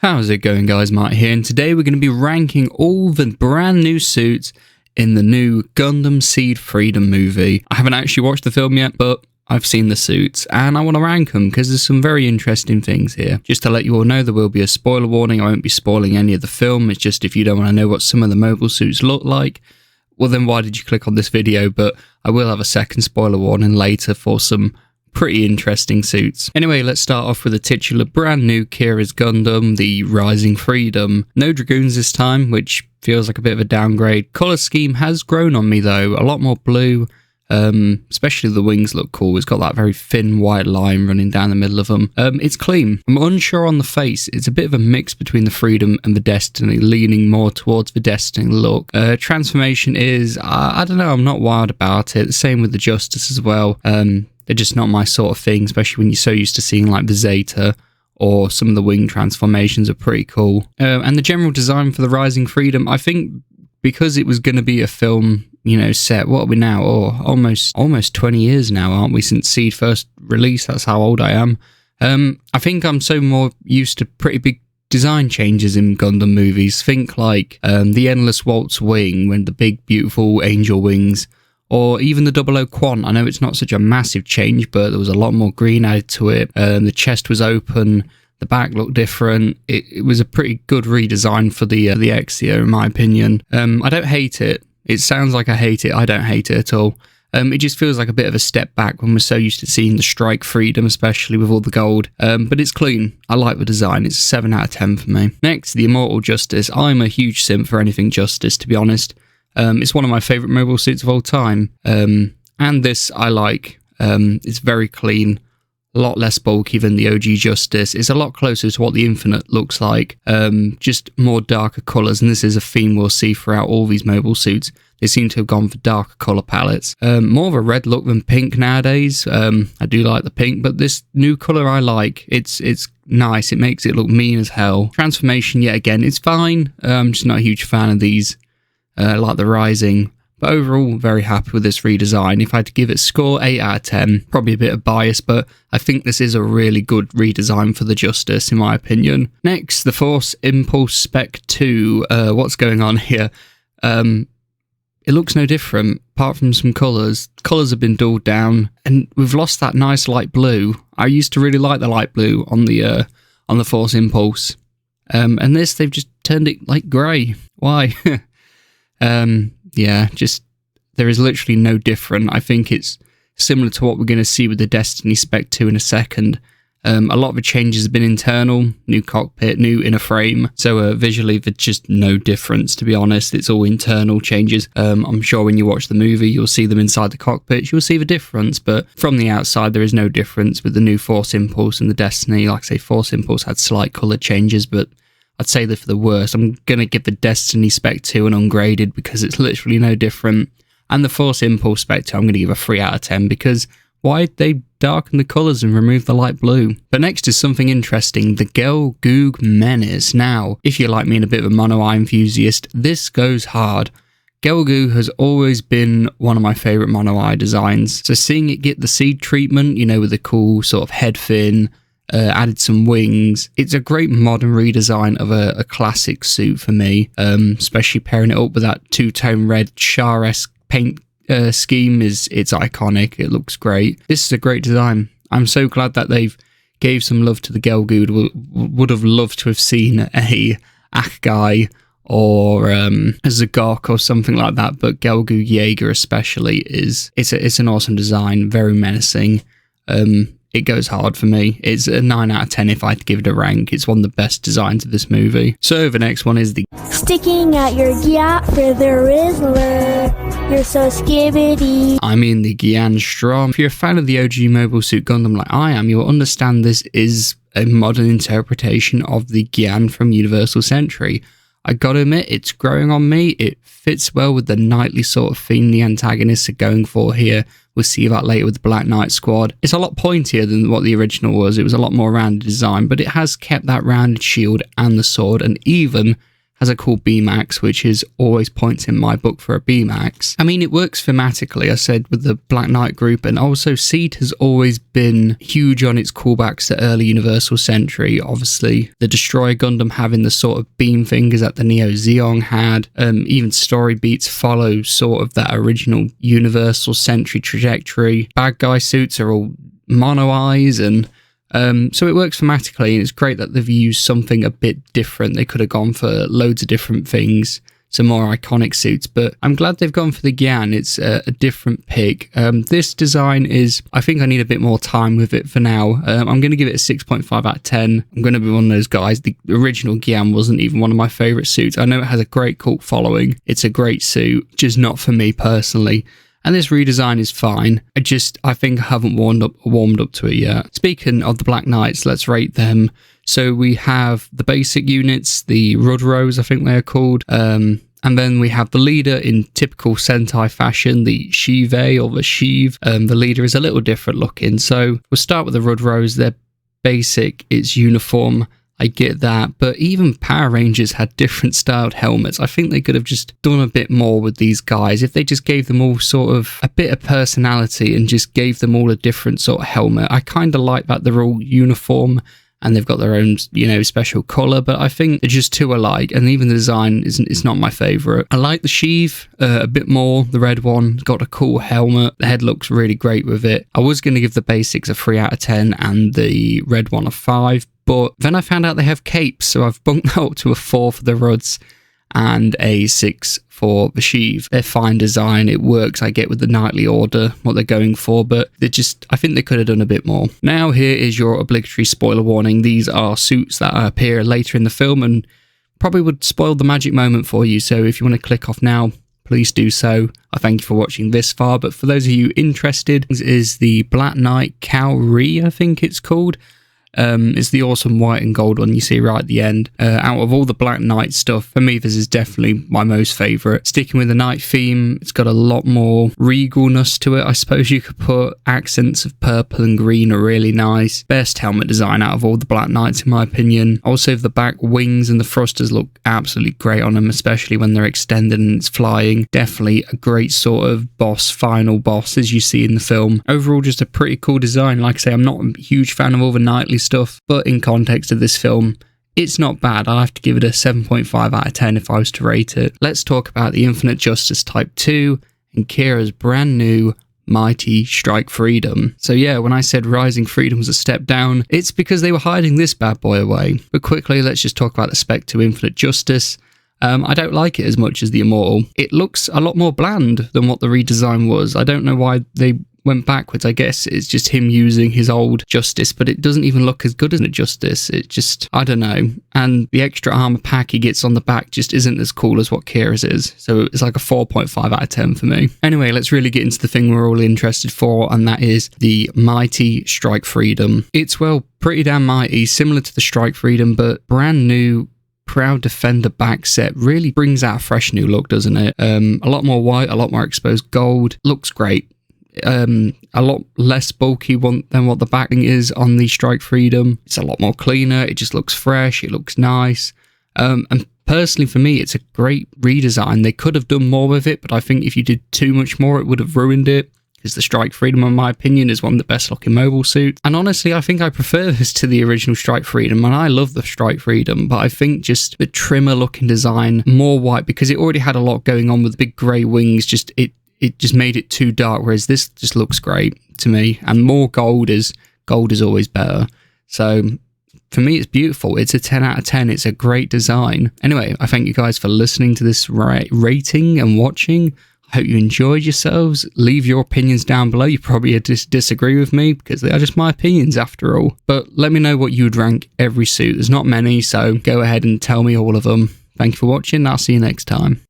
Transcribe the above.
How's it going, guys? Mark here, and today we're going to be ranking all the brand new suits in the new Gundam SEED Freedom movie. I haven't actually watched the film yet, but I've seen the suits, and I want to rank them because there's some very interesting things here. Just to let you all know, there will be a spoiler warning. I won't be spoiling any of the film. It's just if you don't want to know what some of the mobile suits look like, well then why did you click on this video? But I will have a second spoiler warning later for some pretty interesting suits. Anyway, let's start off with the titular brand new Kira's Gundam, the Rising Freedom. No Dragoons this time, which feels like a bit of a downgrade. Colour scheme has grown on me though, a lot more blue, especially the wings look cool. It's got that very thin white line running down the middle of them. It's clean. I'm unsure on the face. It's a bit of a mix between the Freedom and the Destiny, leaning more towards the Destiny look. Transformation is, I don't know, I'm not wild about it. Same with the Justice as well. They're just not my sort of thing, especially when you're so used to seeing like the Zeta or some of the wing transformations are pretty cool. And the general design for the Rising Freedom, I think because it was going to be a film, you know, set, what are we now? Oh, almost 20 years now, aren't we, since SEED first released? That's how old I am. I think I'm so more used to pretty big design changes in Gundam movies. Think like the Endless Waltz wing, when the big, beautiful angel wings, or even the 00 Quant. I know it's not such a massive change, but there was a lot more green added to it. The chest was open, the back looked different. It was a pretty good redesign for the Exia, in my opinion. I don't hate it. It sounds like I hate it. I don't hate it at all. It just feels like a bit of a step back when we're so used to seeing the Strike Freedom, especially with all the gold. But it's clean. I like the design. It's a 7 out of 10 for me. Next, the Immortal Justice. I'm a huge simp for anything Justice, to be honest. It's one of my favourite mobile suits of all time. And this I like. It's very clean. A lot less bulky than the OG Justice. It's a lot closer to what the Infinite looks like. Just more darker colours, and this is a theme we'll see throughout all these mobile suits. They seem to have gone for darker colour palettes. More of a red look than pink nowadays. I do like the pink, but this new colour I like. It's nice. It makes it look mean as hell. Transformation, yet again, it's fine. I'm just not a huge fan of these. Like the Rising. But overall, very happy with this redesign. If I had to give it a score, 8 out of 10. Probably a bit of bias, but I think this is a really good redesign for the Justice, in my opinion. Next, the Force Impulse Spec 2. What's going on here? It looks no different, apart from some colours. Colours have been dulled down, and we've lost that nice light blue. I used to really like the light blue on the Force Impulse. And this, they've just turned it like grey. Why? Yeah, just there is literally no different. I think it's similar to what we're going to see with the Destiny Spec 2 in a second. A lot of the changes have been internal, new cockpit, new inner frame. So visually, there's just no difference, to be honest. It's all internal changes. I'm sure when you watch the movie, you'll see them inside the cockpit. You'll see the difference, but from the outside, there is no difference with the new Force Impulse and the Destiny. Like I say, Force Impulse had slight colour changes, but I'd say they're for the worst. I'm going to give the Destiny Spec 2 an ungraded because it's literally no different. And the Force Impulse Spec 2, I'm going to give a 3 out of 10 because why'd they darken the colours and remove the light blue? But next is something interesting. The Goog Men. Now, if you're like me and a bit of a mono-eye enthusiast, this goes hard. Gelgu has always been one of my favourite mono-eye designs. So seeing it get the SEED treatment, you know, with the cool sort of head fin, added some wings. It's a great modern redesign of a classic suit for me, especially pairing it up with that two-tone red Char-esque paint scheme. It's iconic. It looks great. This is a great design. I'm so glad that they've gave some love to the Gelgu. Would have loved to have seen a Akai or a Zagok or something like that, but Gelgu Jaeger especially it's an awesome design, very menacing. It goes hard for me. It's a 9 out of 10 if I had to give it a rank. It's one of the best designs of this movie. So the next one is the sticking at your gyat for the Rizzler. You're so skibbity. I mean the Gyan Strom. If you're a fan of the OG mobile suit Gundam like I am, you'll understand this is a modern interpretation of the Gyan from Universal Century. I gotta admit, it's growing on me. It fits well with the knightly sort of theme the antagonists are going for here. We'll see that later with the Black Knight squad. It's a lot pointier than what the original was. It was a lot more rounded design, but it has kept that rounded shield and the sword, and even has a cool B-Max, which is always points in my book for a B-Max. I mean, it works thematically, I said, with the Black Knight group, and also SEED has always been huge on its callbacks to early Universal Century. Obviously, the Destroyer Gundam having the sort of beam fingers that the Neo Zeon had. Even story beats follow sort of that original Universal Century trajectory. Bad guy suits are all mono eyes, and so it works thematically, and it's great that they've used something a bit different. They could have gone for loads of different things, some more iconic suits, but I'm glad they've gone for the Gyan. It's a different pick. This design is, I think I need a bit more time with it for now. I'm going to give it a 6.5 out of 10. I'm going to be one of those guys. The original Gyan wasn't even one of my favourite suits. I know it has a great cult following. It's a great suit, just not for me personally. And this redesign is fine. I think I haven't warmed up to it yet. Speaking of the Black Knights, let's rate them. So we have the basic units, the Rudros, I think they are called. And then we have the leader in typical Sentai fashion, the Shive or the Sheev. The leader is a little different looking. So we'll start with the Rudros. They're basic, it's uniform. I get that, but even Power Rangers had different styled helmets. I think they could have just done a bit more with these guys. If they just gave them all sort of a bit of personality and just gave them all a different sort of helmet. I kind of like that they're all uniform and they've got their own, special colour, but I think they're just too alike, and even the design it's not my favourite. I like the Sheev a bit more. The red one got a cool helmet. The head looks really great with it. I was going to give the basics a 3 out of 10 and the red one a 5, but then I found out they have capes, so I've bumped that up to a 4 for the Ruds and a 6 for the Sheev. They're fine design, it works, I get with the Knightly Order, what they're going for, but I think they could have done a bit more. Now here is your obligatory spoiler warning. These are suits that appear later in the film and probably would spoil the magic moment for you, so if you want to click off now, please do so. I thank you for watching this far, but for those of you interested, this is the Black Knight Cowry, I think it's called. It's the awesome white and gold one you see right at the end. Out of all the Black Knight stuff, for me this is definitely my most favourite. Sticking with the night theme, it's got a lot more regalness to it, I suppose you could put. Accents of purple and green are really nice. Best helmet design out of all the Black Knights in my opinion. Also the back wings and the thrusters look absolutely great on them, especially when they're extended and it's flying. Definitely a great sort of final boss as you see in the film. Overall just a pretty cool design. Like I say, I'm not a huge fan of all the Knightly stuff, but in context of this film, it's not bad. I'll have to give it a 7.5 out of 10 if I was to rate it. Let's talk about the Infinite Justice Type 2 and Kira's brand new Mighty Strike Freedom. So yeah, when I said Rising Freedom was a step down, it's because they were hiding this bad boy away. But quickly, let's just talk about the Spec 2 Infinite Justice. I don't like it as much as the Immortal. It looks a lot more bland than what the redesign was. I don't know why they went backwards. I guess it's just him using his old Justice, but it doesn't even look as good as a Justice. It just, I don't know. And the extra armor pack he gets on the back just isn't as cool as what Kira's is. So it's like a 4.5 out of 10 for me. Anyway, let's really get into the thing we're all interested for, and that is the Mighty Strike Freedom. It's, well, pretty damn mighty, similar to the Strike Freedom, but brand new. Proud Defender back set really brings out a fresh new look, doesn't it? A lot more white, a lot more exposed gold. Looks great. A lot less bulky than what the backing is on the Strike Freedom. It's a lot more cleaner. It just looks fresh. It looks nice. And personally for me, it's a great redesign. They could have done more with it, but I think if you did too much more, it would have ruined it. Because the Strike Freedom, in my opinion, is one of the best looking mobile suits. And honestly, I think I prefer this to the original Strike Freedom. And I love the Strike Freedom, but I think just the trimmer looking design, more white, because it already had a lot going on with the big grey wings. It just made it too dark, whereas this just looks great to me. And more gold is always better. So for me, it's beautiful. It's a 10 out of 10. It's a great design. Anyway, I thank you guys for listening to this rating and watching. I hope you enjoyed yourselves. Leave your opinions down below. You probably disagree with me because they are just my opinions after all. But let me know what you would rank every suit. There's not many, so go ahead and tell me all of them. Thank you for watching. I'll see you next time.